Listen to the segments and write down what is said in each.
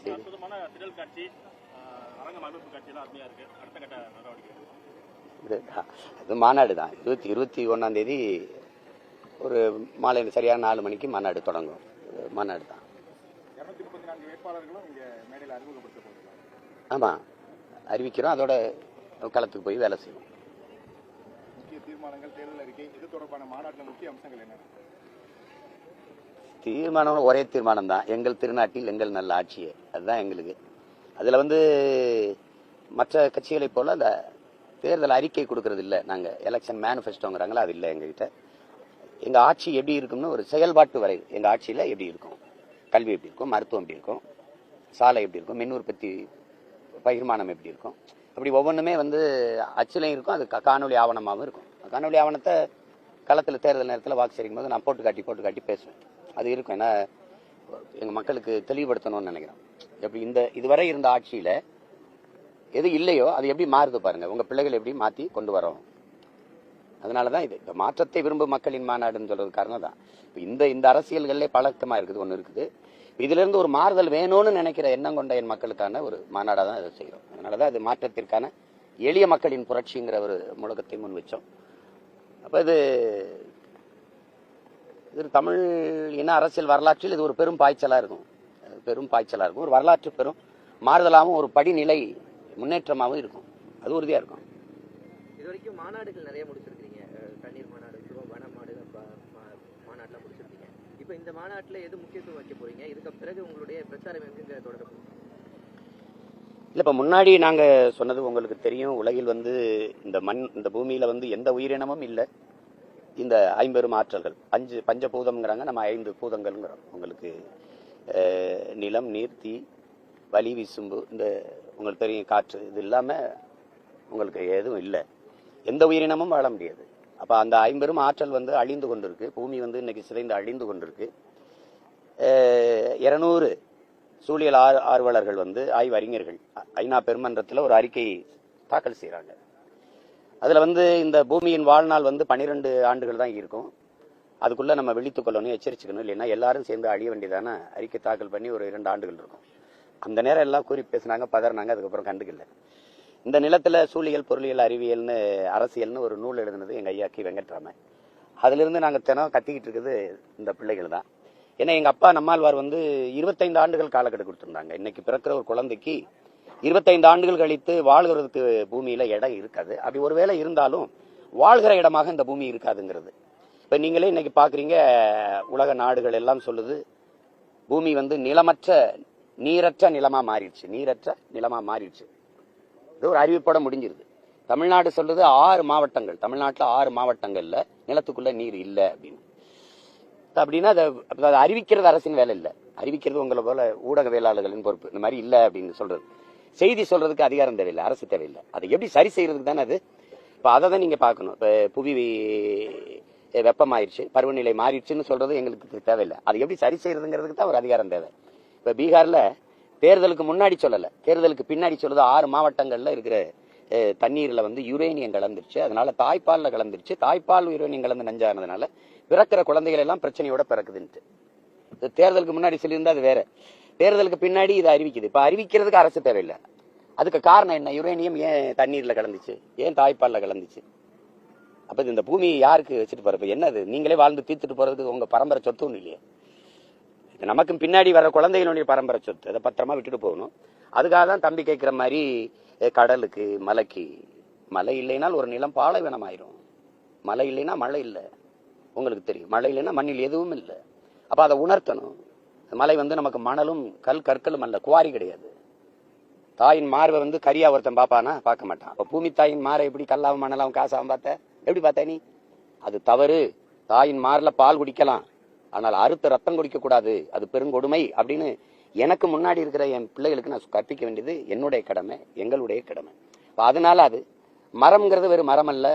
செய்தி அது மாநாடு தான். 21ஆம் தேதி ஒரு மாலை சரியான 4 மணிக்கு மாநாடு தொடங்கும். மாநாடு தான். ஆமா, அறிவிக்கிறோம். அதோட களத்துக்கு போய் வேலை செய்வோம். முக்கிய தீர்மானங்கள், தேர்தல் அறிக்கை, இது தொடர்பான மாநாட்டில் முக்கிய அம்சங்கள் என்ன? தீர்மானம் ஒரே தீர்மானம் தான், எங்கள் திருநாட்டில் எங்கள் நல்ல ஆட்சியே. அதுதான் எங்களுக்கு. அதுல மற்ற கட்சிகளை போல அந்த தேர்தல் அறிக்கை கொடுக்கறது இல்லை. நாங்க எலெக்ஷன் மேனிஃபெஸ்டோங்கிறாங்களா, அது இல்லை எங்ககிட்ட. எங்க ஆட்சி எப்படி இருக்கும்னு ஒரு செயல்பாட்டு வரை, எங்க ஆட்சியில எப்படி இருக்கும், கல்வி எப்படி இருக்கும், மருத்துவம் எப்படி இருக்கும், சாலை எப்படி இருக்கும், மின் உற்பத்தி பகிர்மானம் எப்படி இருக்கும், அப்படி ஒவ்வொன்றுமே அச்சிலையும் இருக்கும். அது காணொலி ஆவணமாகவும் இருக்கும். காணொலி ஆவணத்தை களத்தில் தேர்தல் நேரத்தில் வாக்கு சேரிக்கும் போது நான் போட்டு காட்டி பேசுவேன். அது இருக்கும். ஏன்னா எங்க மக்களுக்கு தெளிவுபடுத்தணும்னு நினைக்கிறோம். எப்படி இதுவரை இருந்த ஆட்சியில எது இல்லையோ அது எப்படி மாறுது பாருங்க. உங்க பிள்ளைகள் எப்படி மாத்தி கொண்டு வரோம். அதனாலதான் இது மாற்றத்தை விரும்பும் மக்களின் மாநாடுன்னு சொல்றது காரணம் தான். இந்த அரசியல்களே பழக்கமா இருக்குது. ஒண்ணு இருக்குது. இதுல இருந்து ஒரு மாறுதல் வேணும்னு நினைக்கிற எண்ணம் கொண்ட என் மக்களுக்கான ஒரு மாநாடா தான் இதை செய்யறோம். அதனாலதான் அது மாற்றத்திற்கான எளிய மக்களின் புரட்சிங்கிற ஒரு முழக்கத்தை முன் வச்சோம். அப்ப இது தமிழ் இன அரசியல் வரலாற்றில் இது ஒரு பெரும் பாய்ச்சலா இருக்கும். ஒரு வரலாற்று பெரும் மாறுதலாகவும் ஒரு படிநிலை முன்னேற்றமாகவும் இருக்கும். அது உறுதியா இருக்கும். இது வரைக்கும் மாநாடுகள் நிறைய முடிச்சிருக்கீங்க. தண்ணீர் மாநாடு, வன மாநாடுலாம் முடிச்சிருக்கீங்க. இப்ப இந்த மாநாட்டுல எது முக்கியத்துவம் வைக்க போறீங்க? இதுக்கு பிறகு உங்களுடைய பிரச்சாரம் எங்க தொடர போறீங்க? இல்ல, இப்ப முன்னாடி நாங்க சொன்னது உங்களுக்கு தெரியும். உலகில் இந்த பூமியில எந்த உயிரினமும் இல்லை. இந்த 50 ஆற்றல்கள், 5 பஞ்சபூதம்ங்கிறாங்க, நம்ம 5 பூதங்கள்ங்கிறோம். உங்களுக்கு நிலம், நீர், தீ, வலி, விசும்பு, இந்த உங்களுக்கு தெரியும் காற்று, இது இல்லாம உங்களுக்கு எதுவும் இல்லை. எந்த உயிரினமும் வாழ முடியாது. அப்ப அந்த 50 ஆற்றல் அழிந்து கொண்டிருக்கு. பூமி இன்னைக்கு சிதைந்து அழிந்து கொண்டிருக்கு. 200 சூழியல் ஆர்வலர்கள் ஆய்வறிஞர்கள் ஐநா பெருமன்றத்தில் ஒரு அறிக்கை தாக்கல் செய்யறாங்க. அதுல இந்த பூமியின் வாழ்நாள் 12 ஆண்டுகள் தான் இருக்கும். அதுக்குள்ள நம்ம விழித்துக் கொள்ளணும், எச்சரிச்சுக்கணும். இல்லைன்னா எல்லாரும் சேர்ந்து அழிய வேண்டியதான அறிக்கை தாக்கல் பண்ணி ஒரு 2 ஆண்டுகள் இருக்கும். அந்த நேரம் எல்லாம் கூறி பேசினாங்க, பதறினாங்க. அதுக்கப்புறம் கண்டுக்கல. இந்த நிலத்துல சூழியல், பொருளியல், அறிவியல்னு, அரசியல்னு ஒரு நூல் எழுதுனது எங்க ஐயா கி வெங்கட்ராமன். அதுல இருந்து நாங்க தினம் கத்திக்கிட்டு இருக்குது இந்த பிள்ளைகள் தான். ஏன்னா எங்க அப்பா நம்மாழ்வார் 25 ஆண்டுகள் காலக்கெடு கொடுத்திருந்தாங்க. இன்னைக்கு பிறக்கிற ஒரு குழந்தைக்கு 25 ஆண்டுகள் கழித்து வாழ்கிறதுக்கு பூமியில இடம் இருக்காது. அப்படி ஒருவேளை இருந்தாலும் வாழ்கிற இடமாக இந்த பூமி இருக்காதுங்கிறது. இப்ப நீங்களே இன்னைக்கு பாக்குறீங்க, உலக நாடுகள் எல்லாம் சொல்லுது பூமி நிலமற்ற நீரற்ற நிலமா மாறிடுச்சு. இது ஒரு அறிவிப்போட முடிஞ்சிருது. தமிழ்நாடு சொல்றது 6 மாவட்டங்கள், தமிழ்நாட்டுல 6 மாவட்டங்கள்ல நிலத்துக்குள்ள நீர் இல்லை அப்படின்னு. அப்படின்னா அதை அறிவிக்கிறது அரசின் வேலை இல்லை. அறிவிக்கிறது உங்களை போல ஊடகவியலாளர்களின் பொறுப்பு. இந்த மாதிரி இல்லை அப்படின்னு சொல்றது, செய்தி சொல்றதுக்கு அதிகாரம் தேவையில்லை, அரசு தேவையில்லை. அதை எப்படி சரி செய்யறதுக்கு தானே அது. இப்ப அதை தான் நீங்க பாக்கணும். இப்ப புவி வெப்பமாயிருச்சு, பருவநிலை மாறிடுச்சுன்னு சொல்றது எங்களுக்கு தேவையில்லை. அதை எப்படி சரி செய்யறதுங்கிறதுக்கு தான் ஒரு அதிகாரம் தேவை. இப்ப பீகார்ல தேர்தலுக்கு முன்னாடி சொல்லல, தேர்தலுக்கு பின்னாடி சொல்லுது 6 மாவட்டங்கள்ல இருக்கிற தண்ணீர்ல யுரேனியம் கலந்துருச்சு. அதனால தாய்ப்பால்ல கலந்துருச்சு. தாய்ப்பால் யுரேனியம் கலந்து நஞ்சானதுனால பிறக்கிற குழந்தைகள் எல்லாம் பிரச்சனையோட பிறக்குதுன்ட்டு. தேர்தலுக்கு முன்னாடி சொல்லியிருந்தா அது வேற. தேர்தலுக்கு பின்னாடி இதை அறிவிக்குது. இப்ப அறிவிக்கிறதுக்கு அரசு தேவையில்லை. அதுக்கு காரணம் என்ன? யுரேனியம் ஏன் தண்ணீர்ல கலந்துச்சு, ஏன் தாய்ப்பால்ல கலந்துச்சு? அப்ப இந்த பூமி யாருக்கு வச்சுட்டு போறப்ப என்னது? நீங்களே வாழ்ந்து தீர்த்துட்டு போறதுக்கு உங்க பரம்பரை சொத்து ஒண்ணு இல்லையே. இது நமக்கு பின்னாடி வர குழந்தைகளுடைய பரம்பரை சொத்து. அதை பத்திரமா விட்டுட்டு போகணும். அதுக்காக தான் தம்பி கேட்கிற மாதிரி கடலுக்கு, மலைக்கு. மழை இல்லைனால் ஒரு நிலம் பாலைவனம் ஆயிரும். மழை இல்லைன்னா மழை இல்லை. உங்களுக்கு தெரியும், மழை இல்லைன்னா மண்ணில் எதுவும் இல்லை. அப்ப அதை உணர்த்தணும். மலை நமக்கு மணலும் கற்களும் அல்ல, குவாரி கிடையாது. தாயின் மார்பை கரியா ஒருத்தன் பாப்பானா? பார்க்க மாட்டான். அப்ப பூமி தாயின் மாரை எப்படி கல்லாவும் மணலாவும் காசாவும் பார்த்த? எப்படி பார்த்த நீ? அது தவறு. தாயின் மார்ல பால் குடிக்கலாம், ஆனால் அறுத்த ரத்தம் குடிக்க கூடாது, அது பெருங்கொடுமை அப்படின்னு எனக்கு முன்னாடி இருக்கிற என் பிள்ளைகளுக்கு நான் கற்பிக்க வேண்டியது என்னுடைய கடமை, எங்களுடைய கடமை. அதனால அது மரம்ங்கிறது வெறும் மரம் அல்ல.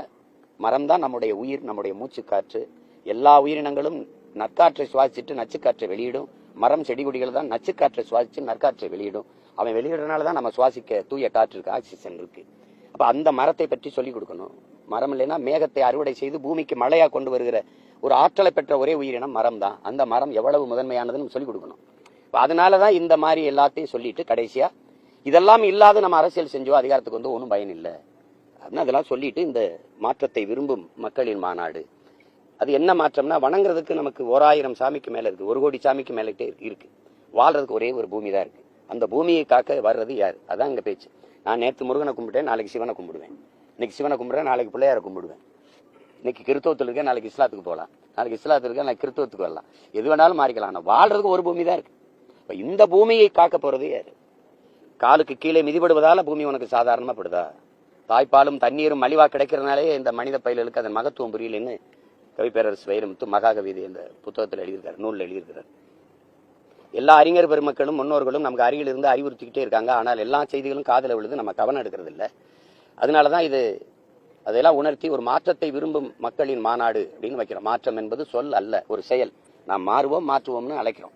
மரம் தான் நம்முடைய உயிர், நம்முடைய மூச்சு காற்று. எல்லா உயிரினங்களும் நற்காற்றை சுவாசிச்சுட்டு நச்சுக்காற்றை வெளியிடும். மரம், செடி கொடிகள் தான் நச்சுக்காற்றை சுவாசிச்சு நற்காற்றை வெளியிடும். அவன் வெளியிடறதுனாலதான் நம்ம சுவாசிக்க தூய காற்று இருக்கு, ஆக்சிஜன் இருக்கு. அப்ப அந்த மரத்தை பற்றி சொல்லிக் கொடுக்கணும். மரம் இல்லைன்னா மேகத்தை அறுவடை செய்து பூமிக்கு மழையா கொண்டு வருகிற ஒரு ஆற்றலை பெற்ற ஒரே உயிரினம் மரம் தான். அந்த மரம் எவ்வளவு முதன்மையானதுன்னு சொல்லிக் கொடுக்கணும். அதனாலதான் இந்த மாதிரி எல்லாத்தையும் சொல்லிட்டு கடைசியா இதெல்லாம் இல்லாத நம்ம அரசியல் செஞ்சோம் அதிகாரத்துக்கு வந்து ஒன்றும் பயன் இல்லை அப்படின்னு அதெல்லாம் சொல்லிட்டு இந்த மாற்றத்தை விரும்பும் மக்களின் மாநாடு. அது என்ன மாற்றம்னா, வணங்குறதுக்கு நமக்கு 1000 சாமிக்கு மேல இருக்கு, 1 கோடி சாமிக்கு மேலே இருக்கு. வாழ்றதுக்கு ஒரே ஒரு பூமி தான் இருக்கு. அந்த பூமியை காக்க வர்றது யாரு? அதான் இங்க பேச்சு. நான் நேற்று முருகனை கும்பிட்டேன், நாளைக்கு சிவனை கும்பிடுவேன். இன்னைக்கு சிவனை கும்பிடுறேன், நாளைக்கு பிள்ளையாரை கும்பிடுவேன். இன்னைக்கு கிறிஸ்தவத்தில் இருக்கேன், நாளைக்கு இஸ்லாத்துக்கு போகலாம். நாளைக்கு இஸ்லாத்துக்கு இருக்கேன், நாளைக்கு கிறிஸ்தவத்துக்கு வரலாம். எது வேணாலும் மாறிக்கலாம். ஆனால் வாழ்றதுக்கு ஒரு பூமி தான் இருக்கு. இப்ப இந்த பூமியை காக்க போறது யாரு? காலுக்கு கீழே மிதிபடுவதால பூமி உனக்கு சாதாரணமா படுதா? தாய்ப்பாலும் தண்ணீரும் மலிவா கிடைக்கிறதுனாலே இந்த மனித பயிர்களுக்கு அதன் மகத்துவம் புரியலன்னு கவிப்பேரரசு வைரமுத்து மகாகவிதை இந்த புத்தகத்தில் எழுதியிருக்காரு, நூலில் எழுதியிருக்கிறார். எல்லா அறிஞர் பெருமக்களும் முன்னோர்களும் நமக்கு அருகில் இருந்து அறிவுறுத்திக்கிட்டே இருக்காங்க. ஆனால் எல்லா செய்திகளும் காதல விழுது, நம்ம கவனம் எடுக்கிறது இல்லை. அதனாலதான் இது அதெல்லாம் உணர்த்தி ஒரு மாற்றத்தை விரும்பும் மக்களின் மாநாடு அப்படின்னு வைக்கிறோம். மாற்றம் என்பது சொல் அல்ல, ஒரு செயல். நாம் மாறுவோம் மாற்றுவோம்னு அழைக்கிறோம்.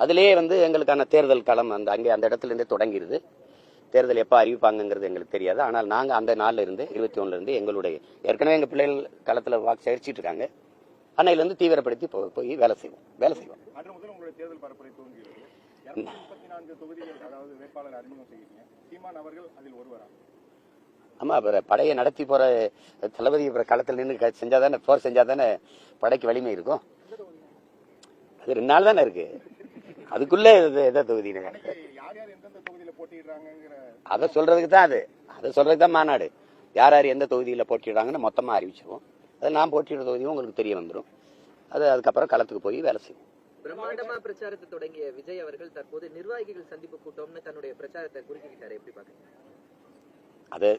அதிலேயே எங்களுக்கான தேர்தல் களம் அந்த இடத்துல இருந்தே தொடங்கிடுது. தேர்தல் எப்ப அறிவிப்பாங்கிறது எங்களுக்கு தெரியாது. ஆனால் நாங்க அந்த நாள்ல இருந்து 21 இருந்து எங்களுடைய ஏற்கனவே எங்க பிள்ளைகள் களத்துல வாக்கு சேகரிச்சிட்டு இருக்காங்க. அன்னையில இருந்து தீவிரப்படுத்தி போய் வேலை செய்வோம். அன்று முதல் உங்களுடைய தேர்தல் பரப்புரை துவங்கியுள்ளது. 234 தொகுதிகள் அதாவது வேட்பாளர் அறிமுகம் செய்கிறீங்க. சீமான் அவர்கள் அதில் ஒருவரா? ஆமா, படையை நடத்தி போற தளபதி களத்தில் நின்று செஞ்சாதானே, போர் செஞ்சாதானே படைக்கு வலிமை இருக்கும். அது 2 நாள் தானே இருக்கு. அதுக்குள்ள எதை தொகுதி அதை சொல்றதுக்கு தான் அதை சொல்றதுக்கு தான் மாநாடு. யார் யார் எந்த தொகுதியில போட்டிடுறாங்கன்னு மொத்தமா அறிவிச்சிருவோம். அது நான் போட்டியிட தொகுதியும் உங்களுக்கு தெரிய வந்துடும். அதுக்கப்புறம் களத்துக்கு போய் வேலை செய்வோம். பிரம்மாண்டமா பிரச்சாரத்தை தொடங்கிய விஜய் அவர்கள் தற்போது நிர்வாகிகள் சந்திப்பு கூட்டம்னு தன்னுடைய பிரச்சாரத்தை குறிக்கிட்டாரு. எப்படி பாக்குறீங்க? அது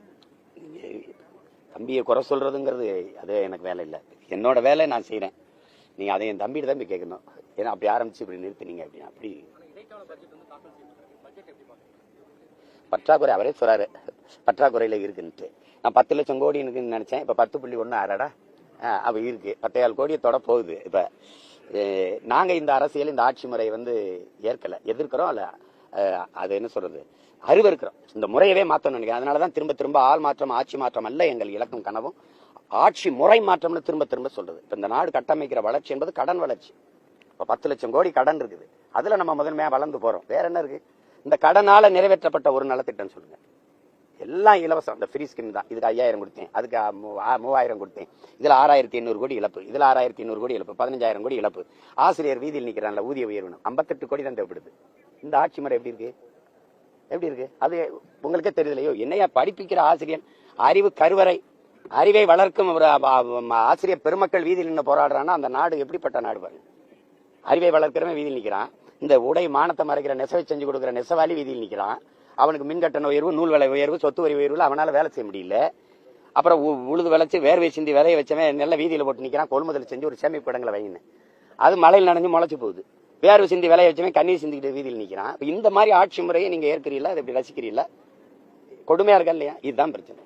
தம்பியை குறை சொல்றதுங்கிறது அது எனக்கு வேலை இல்லை. என்னோட வேலை நான் செய்யறேன். நீங்க அதை என் தம்பிட்டு தான் கேட்கணும். ஏன்னா அப்படி ஆரம்பிச்சு இப்படி நிறுத்தினீங்க அப்படின்னா அப்படி பற்றாக்குறை அவரே சொல்றாரு, பற்றாக்குறையில இருக்குன்ட்டு. நான் 10 லட்சம் கோடி இருக்குன்னு நினைச்சேன். இப்ப 10.1 ஆறாடா அவ இருக்கு. 10,000 கோடியை தொட போகுது. இப்ப நாங்க இந்த அரசியல் இந்த ஆட்சி முறையை ஏற்கல, எதிர்க்கிறோம். அல்ல அது என்ன சொல்றது, அருவருக்கிறோம். இந்த முறையவே மாற்றணும்னு நினைக்கிறேன். அதனாலதான் திரும்ப ஆள் மாற்றம் ஆட்சி மாற்றம் அல்ல எங்கள் இலக்கும் கனவும், ஆட்சி முறை மாற்றம்னு திரும்ப சொல்றது. இப்ப இந்த நாடு கட்டமைக்கிற வளர்ச்சி என்பது கடன் வளர்ச்சி. இப்ப 10 லட்சம் கோடி கடன் இருக்குது. அதுல நம்ம முதன்மையா வளர்ந்து போறோம். வேற என்ன இருக்கு? இந்த கடனால நிறைவேற்றப்பட்ட ஒரு நலத்திட்டம் சொல்லுங்க. எல்லாம் இலவசம். இந்த ஃப்ரீ ஸ்கீம் தான். இதுக்கு 5000 கொடுத்தேன், அதுக்கு 3000 கொடுத்தேன். இதுல 6800 கோடி இழப்பு, இதுல 6800 கோடி இழப்பு, 15000 கோடி இழப்பு. ஆசிரியர் வீதியில் நிக்கிறான்ல, ஊதிய உயர்வு 58 கோடி தான் தேவைப்படுது. இந்த ஆட்சி முறை எப்படி இருக்கு? அது உங்களுக்கே தெரியலையோ? என்னையா படிப்பிக்கிற ஆசிரியர், அறிவு கருவறை, அறிவை வளர்க்கும் ஒரு ஆசிரியர் பெருமக்கள் வீதியில் நின்று போராடுறான்னா அந்த நாடு எப்படிப்பட்ட நாடு பாருங்க. அறிவை வளர்க்கிறவன் வீதியில் நிற்கிறான். இந்த உடை மானத்தை மறைக்கிற நெசவை செஞ்சு கொடுக்குற நெசவாளி வீதியில் நிற்கிறான். அவனுக்கு மின்கட்டண உயர்வு, நூல் விலை உயர்வு, சொத்து வரி உயர்வுல அவனால வேலை செய்ய முடியல. அப்புறம் உழுது விளைச்சு வேர்வை சிந்தி விதைய வச்சவன் நல்ல வீதியில போட்டு நிற்கிறான். கொள்முதல் செஞ்சு ஒரு சேமிப்பு இடங்களை வைங்க, அது மழையில் நனைஞ்சு முளைச்சு போகுது. வேர்வை சிந்தி விலைய வச்சவன் கண்ணீர் சிந்திக்கிட்டு வீதியில் நிற்கிறான். இந்த மாதிரி ஆட்சி முறையை நீங்க ஏற்கிறீங்களா? அதை எப்படி ரசிக்கிறீங்களா? கொடுமையா இருக்கா இல்லையா? இதுதான் பிரச்சனை.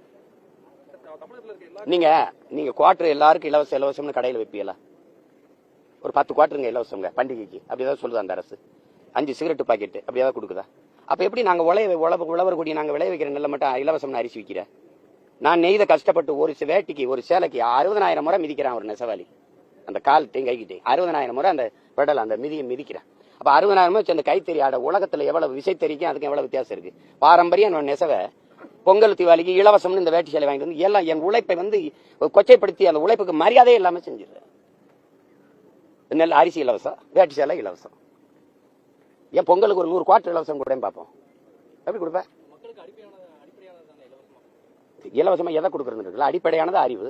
நீங்க குவார்டர் எல்லாருக்கும் இலவசம்னு கடையில் வைப்பீங்களா? ஒரு 10 குவார்டருங்க இலவசங்க பண்டிகைக்கு, அப்படிதான் சொல்லுது அந்த அரசு. 5 சிகரெட் பாக்கெட் அப்படியாவது கொடுக்குதா? அப்ப எப்படி நாங்க உழவர் கூடி நாங்க விளைய வைக்கிற நெல்லை மட்டும் இலவசம் அரிசி விற்கிற? நான் நெய்த கஷ்டப்பட்டு ஒரு வேட்டிக்கு ஒரு சேலைக்கு 60000 முறை மிதிக்கிறான் ஒரு நெசவாளி. அந்த கால்கிட்டையும் கைகிட்டையும் 60000 முறை அந்த பெடல் அந்த மிதியை மிதிக்கிறேன். அப்ப 60000 முறை அந்த கைத்தறி ஆட உலகத்துல எவ்வளவு விசைத்தறிக்கும் அதுக்கு எவ்வளவு வித்தியாசம் இருக்கு. பாரம்பரியம் நெசவை பொங்கல் தீபாவளிக்கு இலவசம்னு இந்த வேட்டி சேலை வாங்கிட்டு வந்து எல்லாம் என் உழைப்பை கொச்சைப்படுத்தி அந்த உழைப்புக்கு மரியாதையே இல்லாம செஞ்சிடுறேன். நெல் அரிசி இலவசம், வேட்டி சேலை இலவசம். ஏன் பொங்கலுக்கு ஒரு 100 குவார்டர் இலவசம் கூட பார்ப்போம். எப்படி கொடுப்பேன்? இலவசமா எதை கொடுக்கறது இருக்குல்ல, அடிப்படையானது அறிவு,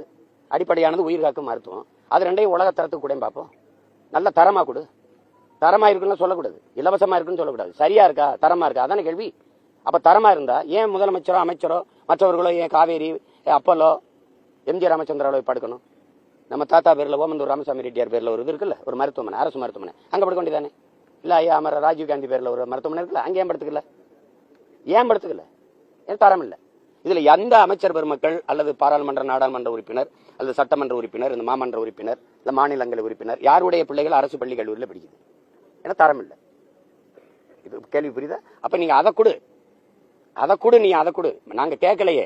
அடிப்படையானது உயிர் காக்கும் மருத்துவம். அது ரெண்டையும் உலக தரத்துக்கு கூட பார்ப்போம். நல்ல தரமா கொடு. தரமா இருக்குன்னு சொல்லக்கூடாது, இலவசமா இருக்குன்னு சொல்லக்கூடாது. சரியா இருக்கா, தரமா இருக்கா, அதான கேள்வி. அப்ப தரமா இருந்தா ஏன் முதலமைச்சரோ அமைச்சரோ மற்றவர்களோ ஏன் காவேரி அப்பல்லோ எம்ஜி ராமச்சந்திராலோ படுக்கணும்? நம்ம தாத்தா பேர்ல ஓமந்தூர் ராமசாமி ரெட்டியார் பேர்ல ஒரு இது இருக்குல்ல, ஒரு மருத்துவமனை, அரசு மருத்துவமனை, அங்க படுக்க வேண்டியதானே? இல்ல ஐயா அமர ராஜீவ் காந்தி பேர்ல ஒரு மருத்துவமனை இருக்குல்ல, அங்க ஏன் படுத்துக்கல? ஏன் தரம் இல்ல? இதுல எந்த அமைச்சர் பெருமக்கள் அல்லது பாராளுமன்ற நாடாளுமன்ற உறுப்பினர் அல்லது சட்டமன்ற உறுப்பினர், இந்த மாமன்ற உறுப்பினர், இல்ல மாநிலங்களவை உறுப்பினர் யாருடைய பிள்ளைகள் அரசு பள்ளி கல்லூரியில் படிக்குது? ஏன்னா தரம் இல்ல. இது கேள்வி புரியுதா? அப்ப நீங்க அதை கொடு, நீ அதை கொடு. நாங்க கேட்கலையே,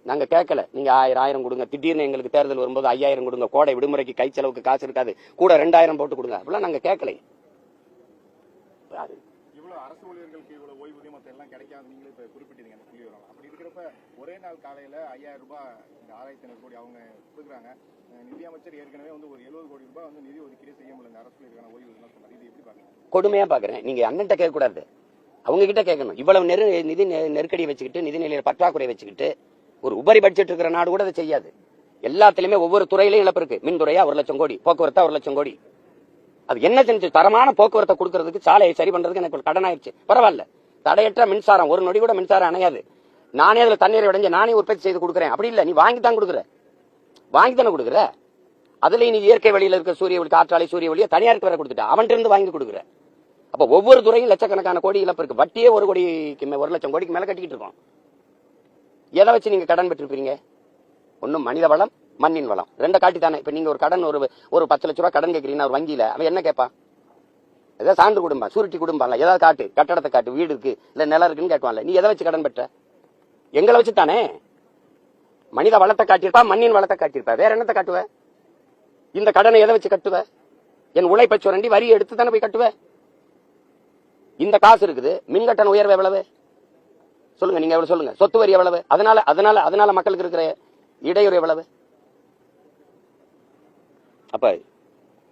நாங்க கேட்கல. நீங்க 1000 கொடுங்க, திடீர்னு எங்களுக்கு தேர்தல் வரும்போது 5000 கொடுங்க, கோடை விடுமுறைக்கு கை செலவுக்கு காசு இருக்காது, கூட 2000 போட்டு கொடுங்க, அப்படிலாம் நாங்க கேட்கலையே. கிடைக்காது நீங்களே இப்ப குறிப்பிட்டீங்க அந்த புள்ளி வரும். அப்படி இருக்கிறப்ப ஒரே நாள் காலையில 5000 ரூபாய் இந்த 6500 கோடி அவங்க கொடுக்குறாங்க. நிதியமைச்சர் ஏற்கனவே வந்து ஒரு 70 கோடி ரூபாய் வந்து நிதி ஒதுக்கீடு செய்ய முடியல. இந்த அரசு இருக்கான ஓய்வு சொன்னார். இது எப்படி பாருங்க? கொடுமையா பாக்குறேன். நீங்க அண்ணன்ட்ட கேட்க கூடாது, அவங்க கிட்ட கேட்கணும். இவ்வளவு நிதி நெருக்கடி வச்சுக்கிட்டு, நிதி நிலையில பற்றாக்குறை வச்சுக்கிட்டு ஒரு உபரி பட்ஜெட் இருக்கிற நாடு கூட அதை செய்யாது. எல்லாத்திலுமே ஒவ்வொரு துறையிலையும் இழப்பு இருக்கு. மின்துறையா 1 லட்சம் கோடி, போக்குவரத்தா 1 லட்சம் கோடி. அது என்ன செஞ்சு தரமான போக்குவரத்தை கொடுக்கறதுக்கு, சாலையை சரி பண்றதுக்கு எனக்கு கடன் ஆயிடுச்சு. பரவாயில்ல, தடையற்ற மின்சாரம், ஒரு நொடி கூட மின்சாரம் அணையாது. நானே அதுல தண்ணீரை உடைஞ்சு நானே உற்பத்தி செய்து கொடுக்குறேன். அப்படி இல்ல, நீ வாங்கி தான் கொடுக்குற, வாங்கி தானே கொடுக்குற. அதுலயும் நீ இயற்கை வழியில இருக்க சூரிய ஒளி, காற்றாலை, சூரிய ஒளியை தனியாருக்கு வேற கொடுத்துட்ட, அவன்கிட்ட இருந்து வாங்கி கொடுக்குற. அப்ப ஒவ்வொரு துறையும் லட்சக்கணக்கான கோடி இழப்பு இருக்கு. வட்டியே 1 கோடிக்கு 1 லட்சம் கோடிக்கு மேல கட்டிக்கிட்டு இருக்கோம். எதை வச்சு நீங்க கடன் பெற்றிருப்பீங்க? ஒன்னும் மனித வளம், மண்ணின் வளம், ரெண்ட காட்டி தானே. இப்ப நீங்க ஒரு கடன் ஒரு 10 லட்ச ரூபாய் கடன் கேட்கறீங்கன்னா ஒரு வங்கியில அவன் என்ன கேட்பான்? ஏதாவது சான்று குடும்பம், சூரிட்டி குடும்பம், ஏதாவது காட்டு, கட்டடத்தை காட்டு, வீடு இருக்கு இல்ல நிலம் இருக்குன்னு கேட்பான்ல. நீ எதை வச்சு கடன் பெற்ற? எங்களை வச்சு தானே. மனித வளத்தை காட்டியிருப்பா, மண்ணின் வளத்தை காட்டியிருப்பா, வேற என்னத்தை காட்டுவ? இந்த கடனை எதை வச்சு கட்டுவ? என் உழைப்பை சுரண்டி வரி எடுத்து தானே போய் கட்டுவ. இந்த காசு இருக்குது. மின் கட்டண உயர்வு எவ்வளவு சொல்லுங்க, நீங்க எவ்வளவு சொல்லுங்க. சொத்து வரி எவ்வளவு? அதனால மக்களுக்கு இருக்கிற இடையூறு எவ்வளவு? அப்ப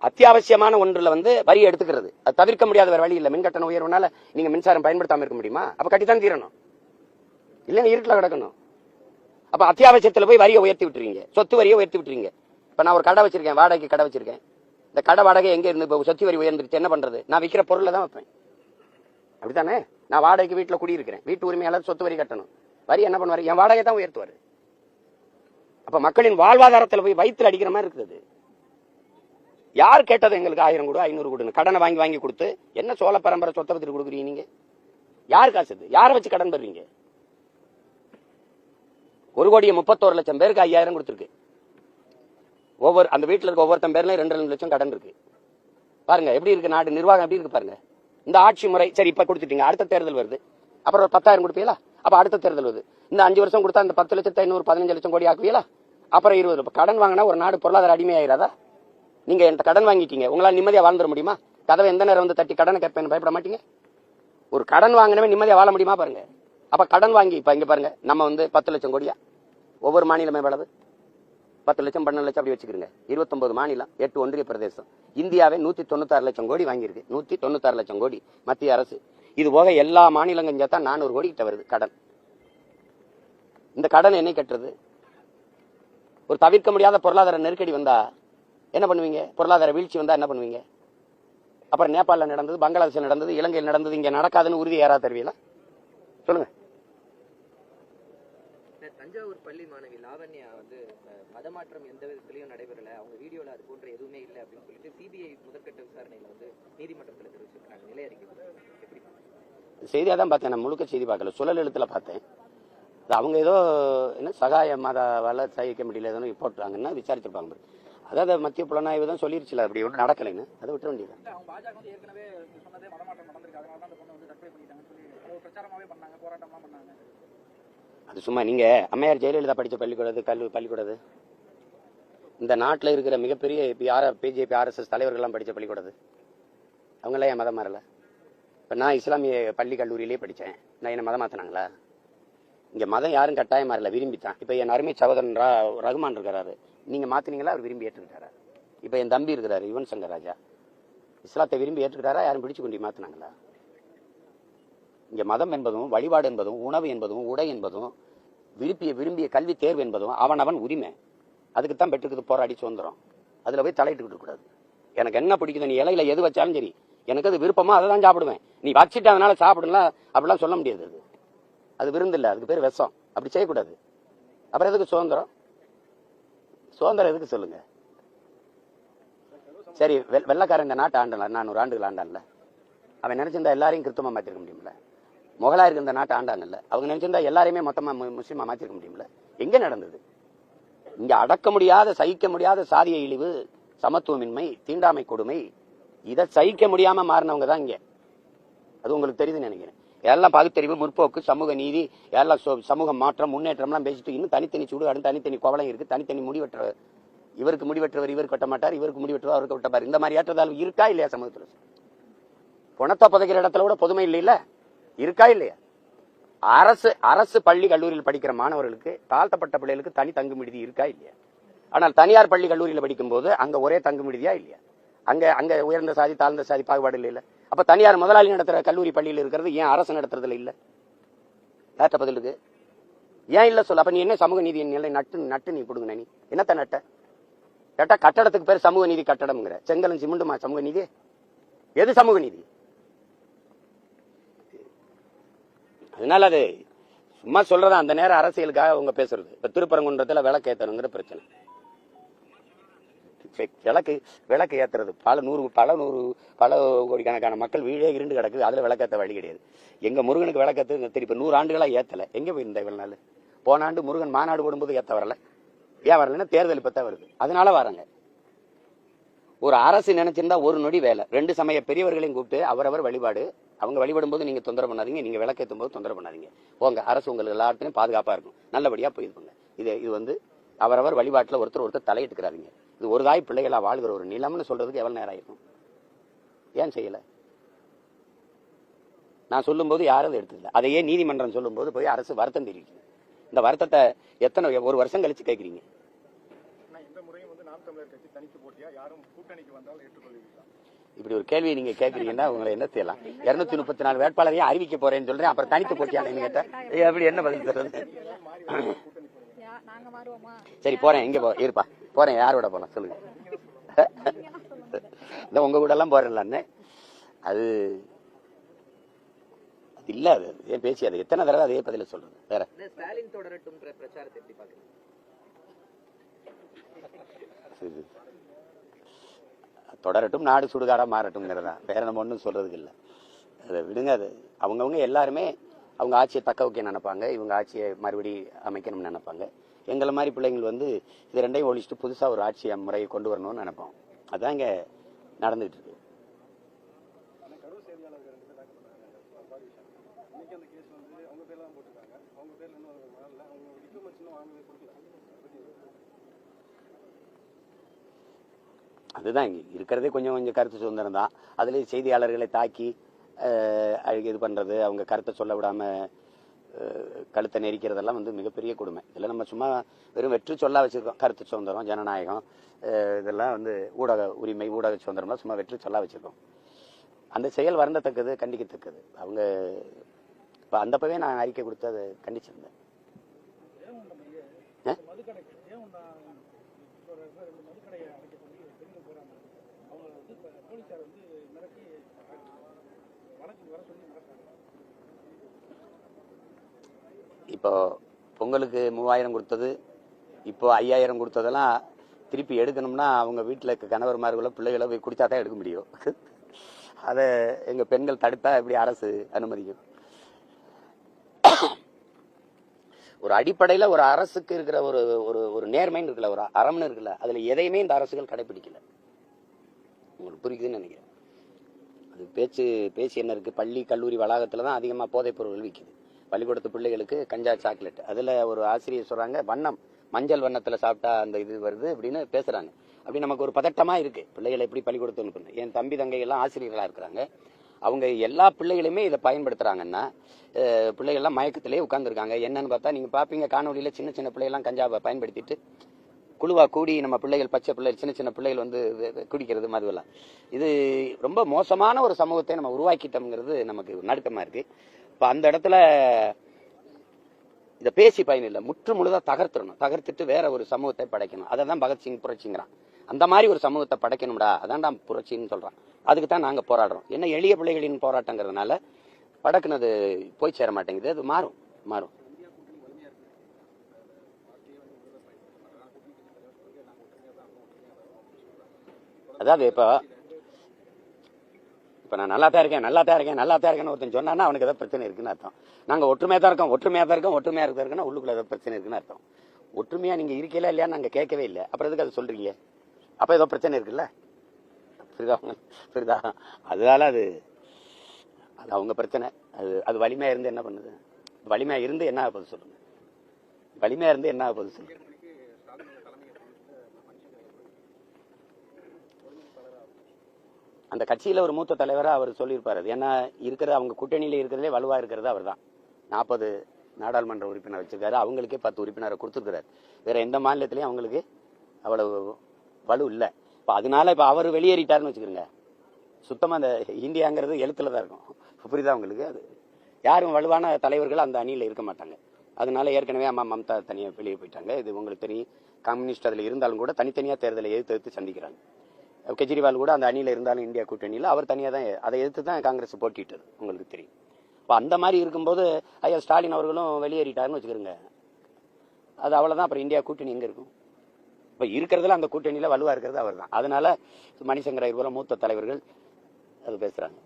அத்தியாவசியமான ஒன்றுல வரி எடுத்துக்கிறது அது தவிர்க்க முடியாத வேற வழி இல்ல. மின் கட்டண உயர்வுனால நீங்க மின்சாரம் பயன்படுத்தாம இருக்க முடியுமா? அப்ப கட்டித்தான் தீரணும், இல்லைன்னா இருட்டில் கிடக்கணும். அப்ப அத்தியாவசியத்துல போய் வரியை உயர்த்தி விட்டுறீங்க, சொத்து வரியை உயர்த்தி விட்டுறீங்க. இப்ப நான் ஒரு கடை வச்சிருக்கேன், வாடகைக்கு கடை வச்சிருக்கேன். இந்த கடை வாடகை எங்க இருந்து? இப்ப சொத்து வரி உயர்ந்துருச்சு, என்ன பண்றது? நான் விற்கிற பொருளை தான் வைப்பேன், அப்படித்தானே? நான் வாடகைக்கு வீட்டுல குடியிருக்கிறேன், வீட்டு உரிமையாளர் சொத்து வரி கட்டணும். வரி என்ன பண்ணுவாரு? என் வாடகை தான் உயர்த்துவாரு. அப்ப மக்களின் வாழ்வாதாரத்துல போய் வயிற்றுல அடிக்கிற மாதிரி இருக்குது. யார் கேட்டது எங்களுக்கு 1000 கோடி 500 கோடி கடனை வாங்கி வாங்கி கொடுத்து என்ன சோழ பரம்பரை சொத்தை பத்தி கொடுக்குறீங்க நீங்க? யார் காசு? யாரை வச்சு கடன் பெறீங்க? 1,31,00,000 பேருக்கு 5000 கொடுத்துருக்கு. அந்த வீட்டுல இருக்க ஒவ்வொருத்தன் பேர்ல 2-2 லட்சம் கடன் இருக்கு. பாருங்க எப்படி இருக்கு நாடு, நிர்வாகம் எப்படி இருக்கு பாருங்க. இந்த ஆட்சி முறை சரி இப்ப கொடுத்துட்டீங்க, அடுத்த தேர்தல் வருது, அப்புறம் ஒரு 10,000 கொடுப்பீங்களா? அப்ப அடுத்த தேர்தல் வருது, இந்த 5 வருஷம் கொடுத்தா இந்த 10 லட்சத்தை 15 லட்சம் கோடி ஆக்குவீங்களா? அப்புறம் 20. கடன் வாங்கினா ஒரு நாடு பொருளாதார அடிமையாயிராதா? நீங்க என்கிட்ட கடன் வாங்கிட்டீங்க, உங்களால நிம்மதியா வாழ்ந்துட முடியுமா? கதவை எந்த நேரம் தட்டி கடனை கேட்பேன்னு பயப்பட மாட்டீங்க? ஒரு கடன் வாங்கினவே நிம்மதியா வாழ முடியுமா பாருங்க. அப்ப கடன் வாங்கி இப்ப இங்க பாருங்க, நம்ம 10 லட்சம் கோடியா, ஒவ்வொரு மாநிலமே எவ்வளவு? 10 லட்சம் 12 லட்சம் அப்படி வச்சுக்கிறீங்க. 29 மாநிலம், 8 ஒன்றிய பிரதேசம். இந்தியாவே 196 லட்சம் கோடி வாங்கியிருக்கு. 196 லட்சம் கோடி மத்திய அரசு. இது போக எல்லா மாநிலங்களும் சேர்த்தா 400 கோடி கிட்ட வருது கடன். இந்த கடன் என்ன கட்டுறது? ஒரு தவிர்க்க முடியாத பொருளாதார நெருக்கடி வந்தா என்ன பண்ணுவீங்க? பொருளாதார வீழ்ச்சி வந்தா என்ன பண்ணுவீங்க? அப்புறம் நேபாள நடந்தது, பங்களாதேஷ் நடந்தது, இலங்கையில் நடந்தது, இங்க நடக்காதுன்னு உறுதி யாராவது தருவீங்களா? சொல்லுங்க. தஞ்சாவூர் பள்ளி மாணவி லாவண்யா மதமாற்றம் எந்த விதத்திலையும் நடைபெறல, அவங்க வீடியோல அது போன்ற எதுவுமே இல்லை அப்படின்னு சொல்லிட்டு சிபிஐ முதற்கட்ட விசாரணையில நீதிமன்றத்தில் தெரிவிச்சிருக்காங்க. நிலை அறிக்கை செய்தியா தான் பார்த்தேன், நான் முழுக்க செய்தி பார்க்கல, சுழல் எழுத்துல பார்த்தேன். அவங்க ஏதோ என்ன சகாய மதவால சகிக்க முடியல ஏதோ போட்டாங்கன்னா விசாரிச்சிருப்பாங்க. அதாவது மத்திய புலனாய்வு தான் சொல்லிருச்சுல, அப்படி ஒன்றும் நடக்கலைன்னு, அதை விட்டுற வேண்டியது. அது சும்மா நீங்க அம்மையார் ஜெயலலிதா படிச்ச பள்ளிக்கூடாது, இந்த நாட்டில் இருக்கிற மிகப்பெரிய பிஜேபி RSS தலைவர்கள்லாம் படிச்ச பள்ளிக்கூடாது, அவங்களாம் என் மதம் மாறல. இப்ப நான் இஸ்லாமிய பள்ளி கல்லூரியிலேயே படிச்சேன், நான் என்ன மதம் மாத்தினாங்களா? இங்க மதம் யாரும் கட்டாயம் மாறல, விரும்பித்தான். இப்ப என் அருமை சகோதரன் ரகுமான் இருக்கிறாரு, நீங்க மாத்தினீங்களா? அவர் விரும்பி ஏற்றுக்கிட்டாரா? இப்ப என் தம்பி இருக்கிறாரு யுவன் சங்கர் ராஜா, இஸ்லாத்தை விரும்பி ஏற்றுக்கிட்டாரா? யாரும் பிடிச்சு கொண்டு மாத்தினாங்களா? இங்க மதம் என்பதும் வழிபாடு என்பதும் உணவு என்பதும் உடை என்பதும் விரும்பிய கல்வி தேர்வு என்பதும் அவன் உரிமை. அதுக்குத்தான் பெற்றுக்குது போராடி சுதந்திரம். அதுல போய் தலையிட்டு கூடாது. எனக்கு என்ன பிடிக்குது, நீ இலையில எது வச்சாலும் சரி, எனக்கு அது விருப்பமா அதை தான் சாப்பிடுவேன். நீ வச்சுட்டு அதனால சாப்பிடலாம் அப்படிலாம் சொல்ல முடியாது. அது விருந்து இல்லை, அதுக்கு பேர் விஷம். அப்படி செய்யக்கூடாது. அப்புறம் எதுக்கு சுதந்திரம்? சுதந்திரம் எதுக்கு சொல்லுங்க? சரி, வெள்ளக்காரன் இந்த நாட்டை ஆண்டல 400 ஆண்டுகள் ஆண்டான்ல, அவன் நினைச்சிருந்தா எல்லாரையும் கிறிஸ்தவமா மாத்திருக்க முடியும்ல. முகலாயருக்கு இந்த நாட்டை ஆண்டாங்கல்ல, அவங்க நினைச்சிருந்தா எல்லாரையுமே மொத்தமா முஸ்லீமா மாத்திருக்க முடியும்ல. எங்க நடந்தது? இங்க அடக்க முடியாத சகிக்க முடியாத சாதிய இழிவு, சமத்துவமின்மை, தீண்டாமை கொடுமை, இதை சகிக்க முடியாம மாறினவங்க தான் இங்க. அது உங்களுக்கு தெரியுதுன்னு நினைக்கிறேன். எல்லாம் பகுத்தறிவு, முற்போக்கு, சமூக நீதி, எல்லாம் சமூக மாற்றம், முன்னேற்றம்லாம் பேசிட்டு இன்னும் தனித்தனி சுடுகாடு, தனித்தனி கோவலம் இருக்கு, தனித்தனி முடிவெற்ற, இவருக்கு முடிவெற்றவர் இவருக்கு வெட்ட மாட்டார், இவருக்கு முடிவெற்றவர் அவருக்கு வெட்டப்பார். இந்த மாதிரி ஏற்றதால் இருக்கா இல்லையா சமூகத்தில்? பணத்தை புதைக்கிற இடத்துல கூட பொதுமை இல்லையில, இருக்கா இல்லையா? அரசு பள்ளி கல்லூரியில் படிக்கிற மாணவர்களுக்கு தாழ்த்தப்பட்ட பிள்ளைகளுக்கு தனி தங்கும் விடுதி இருக்கா இல்லையா? ஆனால் தனியார் பள்ளி கல்லூரியில் படிக்கும் போது அங்க ஒரே தங்கும் விடுதியா இல்லையா? அங்க உயர்ந்த சாதி தாழ்ந்த சாதி பாகுபாடு இல்ல. அப்ப தனியார் முதலாளி நடத்துற கல்லூரி பள்ளியில் இருக்கிறது ஏன் அரசு நடத்துறதுல இல்ல? கேட்ட பதிலுக்கு ஏன் இல்ல சொல்ல. அப்ப நீ என்ன சமூக நீதி நிலை நட்டு நீ கொடுங்க, நீ என்னத்த நட்ட? கேட்டா கட்டடத்துக்கு பேர் சமூக நீதி கட்டடம்ங்கிற. செங்கலும் சிமெண்டுமா சமூக நீதி? எது சமூக நீதி? அதனால அது சும்மா சொல்றதா, அந்த நேரம் அரசியலுக்காக அவங்க பேசுறது. இப்ப திருப்பரங்குன்றத்துல விளக்கு ஏத்தணுங்கிற பிரச்சனை. விளக்கு ஏத்துறது பல கோடிக்கணக்கான மக்கள் வீடே இருண்டு கிடக்குது. அதுல விளக்கேத்த வழி கிடையாது. எங்க முருகனுக்கு விளக்கத்து திருப்பி 100 ஆண்டுகளா ஏத்தல. எங்க போயிருந்த இவ்வளவு நாள்? போன ஆண்டு முருகன் மாநாடு போடும்போது ஏத்த வரல. ஏன் வரலன்னா தேர்தல் இப்பதான் வருது, அதனால வராங்க. ஒரு அரசு நினைச்சிருந்தா ஒரு நொடி வேலை. 2 சமய பெரியவர்களையும் கூப்பிட்டு அவரவர் வழிபாடு, அவங்க வழிபடும் போது நீங்க தொந்தரவு பண்ணாதீங்க, நீங்க விளக்கேற்றும் போது தொந்தரவு பண்ணாதீங்க, போங்க. அரசு உங்களுக்கு எல்லாத்தையும் பாதுகாப்பா இருக்கும், நல்லபடியா போயிருப்பாங்க. இது வந்து அவரவர் வழிபாட்டுல ஒருத்தர் தலையிட்டுக்கிறாதீங்க. இது ஒரு தாய் பிள்ளைகளா வாழ்கிற ஒரு நிலம்னு சொல்றதுக்கு எவ்வளவு நேரம் ஆயிருக்கும்? ஏன் செய்யல? நான் சொல்லும் போது யாரும் எடுத்துக்கல. அதையே நீதிமன்றம் சொல்லும் போது போய் அரசு வருத்தம் தெரிவிக்குது. இந்த வருத்தத்தை ஒரு வருஷம் கழிச்சு கேட்கறீங்க. இப்படி ஒரு கேள்வியை நீங்க கேட்கறீங்கன்னா உங்களை என்ன செய்யலாம்? 234 வேட்பாளரையும் அறிவிக்க போறேன்னு சொல்றேன், அப்புறம் தனித்து போட்டியானு கேட்டா அப்படி என்ன பதில் சொல்றது? சரி போறேன், எங்க இருப்பா போறேன், யாரோட போலாம் சொல்லுங்க. உங்க கூட எல்லாம் போறேன்ல, அது இல்ல. அது ஏன் பேசி அது எத்தனை தடவை அதே பதில சொல்றது? வேற ஸ்டாலின் தொடரட்டும் பிரச்சாரத்தை எப்படி பாக்குறீங்க? தொடரட்டும், நாடு சுடுகாடா மாறட்டும்ங்கிறதா, வேற நம்ம ஒன்றும் சொல்றதுக்கு இல்லை. அதை விடுங்க. அது அவங்கவுங்க எல்லாருமே அவங்க ஆட்சியை தக்க வைக்க நினைப்பாங்க, இவங்க ஆட்சியை மறுபடி அமைக்கணும்னு நினைப்பாங்க. எங்களை மாதிரி பிள்ளைங்கள் வந்து இது ரெண்டையும் ஒழிச்சுட்டு புதுசா ஒரு ஆட்சி முறையை கொண்டு வரணும்னு நினைப்போம். அதான் இங்க நடந்துட்டு இருக்கு. அதுதான் இங்க இருக்கிறதே கொஞ்சம் கருத்து சுதந்திரம் தான். அதுலேயே செய்தியாளர்களை தாக்கி இது பண்றது, அவங்க கருத்தை சொல்ல விடாம கழுத்தை நெரிக்கிறதெல்லாம் வந்து மிகப்பெரிய கொடுமை. இதெல்லாம் நம்ம சும்மா வெறும் வெற்றி சொல்ல வச்சிருக்கோம். கருத்து சுதந்திரம், ஜனநாயகம், இதெல்லாம் வந்து ஊடக உரிமை, ஊடக சுதந்திரம்லாம் சும்மா வெற்றி சொல்ல வச்சிருக்கோம். அந்த செயல் வருந்தத்தக்கது, கண்டிக்கத்தக்கது. அவங்க இப்போ அந்தப்பவே நான் அறிக்கை கொடுத்து அதை கண்டிச்சிருந்தேன். இப்போ பொங்கலுக்கு 3000 கொடுத்தது, இப்போ 5000 கொடுத்ததெல்லாம் திருப்பி எடுக்கணும்னா அவங்க வீட்டில் இருக்க கணவர்மார்களோ பிள்ளைகளோ போய் குடிச்சா தான் எடுக்க முடியும். அதை எங்க பெண்கள் தடுத்தா எப்படி அரசு அனுமதிக்கும்? ஒரு அடிப்படையில ஒரு அரசுக்கு இருக்கிற ஒரு நேர்மைன்னு இருக்குல்ல, ஒரு அறம்னு இருக்குல்ல, அதுல எதையுமே இந்த அரசுகள் கடைபிடிக்கல. உங்களுக்கு புரியுதுன்னு நினைக்கிறேன். அது பேச்சு என்ன இருக்கு? பள்ளி கல்லூரி வளாகத்துல தான் அதிகமா போதைப் பொருட்கள் விற்குது. பள்ளிக்கூடத்து பிள்ளைகளுக்கு கஞ்சா, சாக்லேட். அதுல ஒரு ஆசிரியர் சொல்றாங்க, வண்ணம் மஞ்சள் வண்ணத்துல சாப்பிட்டா அந்த இது வருது அப்படின்னு பேசுறாங்க. அப்படி நமக்கு ஒரு பதட்டமா இருக்கு. பிள்ளைகளை எப்படி பள்ளிக்கூடத்து அனுப்புறது? என் தம்பி தங்கை எல்லாம் ஆசிரியர்களா இருக்கிறாங்க. அவங்க எல்லா பிள்ளைகளுமே இதை பயன்படுத்துறாங்கன்னா பிள்ளைகள்லாம் மயக்கத்திலேயே உட்கார்ந்துருக்காங்க. என்னன்னு பார்த்தா நீங்க பாப்பீங்க காணொலியில சின்ன பிள்ளைகள்லாம் கஞ்சாவை பயன்படுத்திட்டு குழுவா கூடி நம்ம பிள்ளைகள், பச்சை பிள்ளைகள், சின்ன பிள்ளைகள் வந்து குடிக்கிறது, மதுவெல்லாம். இது ரொம்ப மோசமான ஒரு சமூகத்தை நம்ம உருவாக்கிட்டோம்ங்கிறது நமக்கு நடுக்கமா இருக்கு. இப்ப அந்த இடத்துல இதை பேசி பயன் இல்லை, முற்று முழுதா தகர்த்துடணும். தகர்த்துட்டு வேற ஒரு சமூகத்தை படைக்கணும். அதை தான் பகத்சிங் புரட்சிங்கிறான். அந்த மாதிரி ஒரு சமூகத்தை படைக்கணும்டா, அதான் தான் புரட்சின்னு சொல்றான். அதுக்கு தான் நாங்க போராடுறோம். என்ன எளிய பிள்ளைகளின் போராட்டங்கிறதுனால படக்குனது போய் சேர மாட்டேங்குது. அது மாறும். அதாவது இப்ப நான் நல்லா தான் இருக்கேன்னு ஒருத்தன் சொன்னா அவனுக்கு ஏதாவது பிரச்சனை இருக்குன்னு அர்த்தம். நாங்க ஒற்றுமையா தான் இருக்கோம், உள்ளுக்குள்ள ஏதோ பிரச்சனை இருக்குன்னு அர்த்தம். ஒற்றுமையா நீங்க இருக்கல இல்லையா நாங்க கேட்கவே இல்லை, அப்புறம் எதுக்கு அதை சொல்றீங்க? அப்ப ஏதோ பிரச்சனை இருக்குல்ல, புரியுதா? அதனால அது அவங்க பிரச்சனை. அது வலிமையா இருந்து என்ன பண்ணுது? வலிமையா இருந்து என்ன ஆகுது சொல்லுங்க? வலிமையா இருந்து என்ன ஆகுது சொல்லுங்க? அந்த கட்சியில ஒரு மூத்த தலைவரா அவர் சொல்லியிருப்பாரு. ஏன்னா இருக்கிற அவங்க கூட்டணியில இருக்கிறதே வலுவா இருக்கிறது அவர் தான். 40 நாடாளுமன்ற உறுப்பினர் வச்சிருக்காரு. அவங்களுக்கே 10 உறுப்பினரை கொடுத்துருக்காரு. வேற எந்த மாநிலத்திலையும் அவங்களுக்கு அவ்வளவு வலு இல்லை. இப்போ அதனால இப்போ அவர் வெளியேறிட்டாருன்னு வச்சுக்கிறோங்க, சுத்தமாக அந்த இந்தியாங்கிறது எழுத்துல தான் இருக்கும். புரியுதா உங்களுக்கு? அது யாரும் வலுவான தலைவர்கள் அந்த அணியில் இருக்க மாட்டாங்க. அதனால ஏற்கனவே அம்மா மம்தா தனியாக வெளியே போயிட்டாங்க. இது உங்களுக்கு தெரியும். கம்யூனிஸ்ட் அதில் இருந்தாலும் கூட தனித்தனியாக தேர்தலை எதிர்த்து சந்திக்கிறாங்க. கெஜ்ரிவால் கூட அந்த அணியில் இருந்தாலும் இந்தியா கூட்டணியில் அவர் தனியாக தான் அதை எதிர்த்து தான் காங்கிரஸ் போட்டிட்டது, உங்களுக்கு தெரியும். இப்போ அந்த மாதிரி இருக்கும்போது ஐயா ஸ்டாலின் அவர்களும் வெளியேறிட்டாருன்னு வச்சுக்கிறோங்க, அது அவ்வளோதான். அப்புறம் இந்தியா கூட்டணி எங்கே இருக்கும்? இப்போ இருக்கிறதுல அந்த கூட்டணியில் வலுவாக இருக்கிறது அவர் தான். அதனால மணிசங்கர் ஐயர் போல மூத்த தலைவர்கள் அது பேசுகிறாங்க.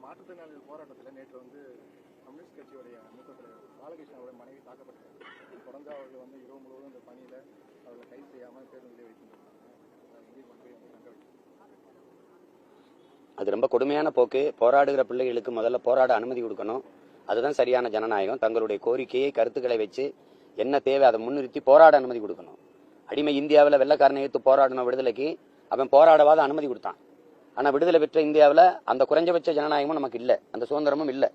மாற்றுத்திறனாளிகள் போராட்டத்தில் நேற்று வந்து கம்யூனிஸ்ட் கட்சியுடைய மூத்த தலைவர் பாலகிருஷ்ணனோட மனைவி தாக்கப்பட்டார். தொடர்ந்து அவர்கள் வந்து இரவு முழுவதும் இந்த பணியில் அவர்களை கைது செய்யாமல் பேருந்திலே வைத்திருந்தாங்க. அது ரொம்ப கொடுமையான போக்கு. போராடுகிற பிள்ளைகளுக்கு முதல்ல போராட அனுமதி கொடுக்கணும். அதுதான் சரியான ஜனநாயகம். தங்களுடைய கோரிக்கையை கருத்துக்களை வச்சு என்ன தேவை அதை முன்னிறுத்தி போராட அனுமதி கொடுக்கணும். அடிமை இந்தியாவில் வெள்ளக்காரனை எடுத்து போராடணும் விடுதலைக்கு, அவன் போராடவாத அனுமதி கொடுத்தான். ஆனா விடுதலை பெற்ற இந்தியாவில் அந்த குறைஞ்சபட்ச ஜனநாயகமும் நமக்கு இல்லை, அந்த சுதந்திரமும் இல்லை.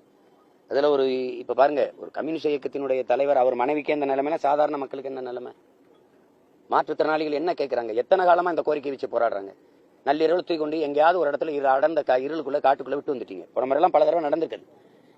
அதுல ஒரு இப்ப பாருங்க, ஒரு கம்யூனிஸ்ட் இயக்கத்தினுடைய தலைவர் அவர் மனைவிக்கே இந்த நிலைமைனா சாதாரண மக்களுக்கு என்ன நிலைமை? மாற்றுத்திறனாளிகள் என்ன கேட்கறாங்க? எத்தனை காலமா இந்த கோரிக்கை வச்சு போராடுறாங்க? நள்ளிரவு தூக்கி கொண்டு எங்கேயாவது ஒரு இடத்துல அடர்ந்த இருளுக்குள்ள காட்டுக்குள்ள விட்டு வந்துட்டீங்க. புறமுறையெல்லாம் பல தடவை நடந்திருக்குது.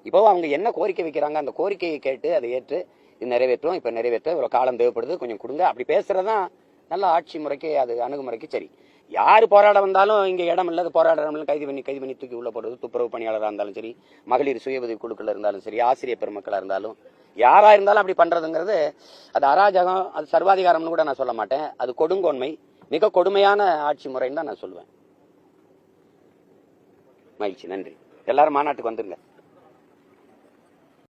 இப்போ அவங்க என்ன கோரிக்கை வைக்கிறாங்க, அந்த கோரிக்கையை கேட்டு அதை ஏற்று இது நிறைவேற்றும், இப்ப நிறைவேற்ற ஒரு காலம் தேவைப்படுது, கொஞ்சம் கொடுங்க, அப்படி பேசுறதுதான் நல்ல ஆட்சி முறைக்கு, அது அணுகுமுறைக்கு சரி. யாரு போராட வந்தாலும் இங்க இடம் இல்லாத போராடுறவங்களும் கைது பண்ணி தூக்கி உள்ள போடுறது, துப்புரவு பணியாளராக இருந்தாலும் சரி, மகளிர் சுய உதவி குழுக்கள் இருந்தாலும் சரி, ஆசிரியர் பெருமக்களா இருந்தாலும் யாரா இருந்தாலும் அப்படி பண்றதுங்கிறது அது அராஜகம், அது சர்வாதிகாரம்னு கூட நான் சொல்ல மாட்டேன். அது கொடுங்கோன்மை, மிக கொடுமையான ஆட்சி முறைன்னு தான் நான் சொல்லுவேன். மகிழ்ச்சி, நன்றி. எல்லாரும் மாநாட்டுக்கு வந்துருங்க.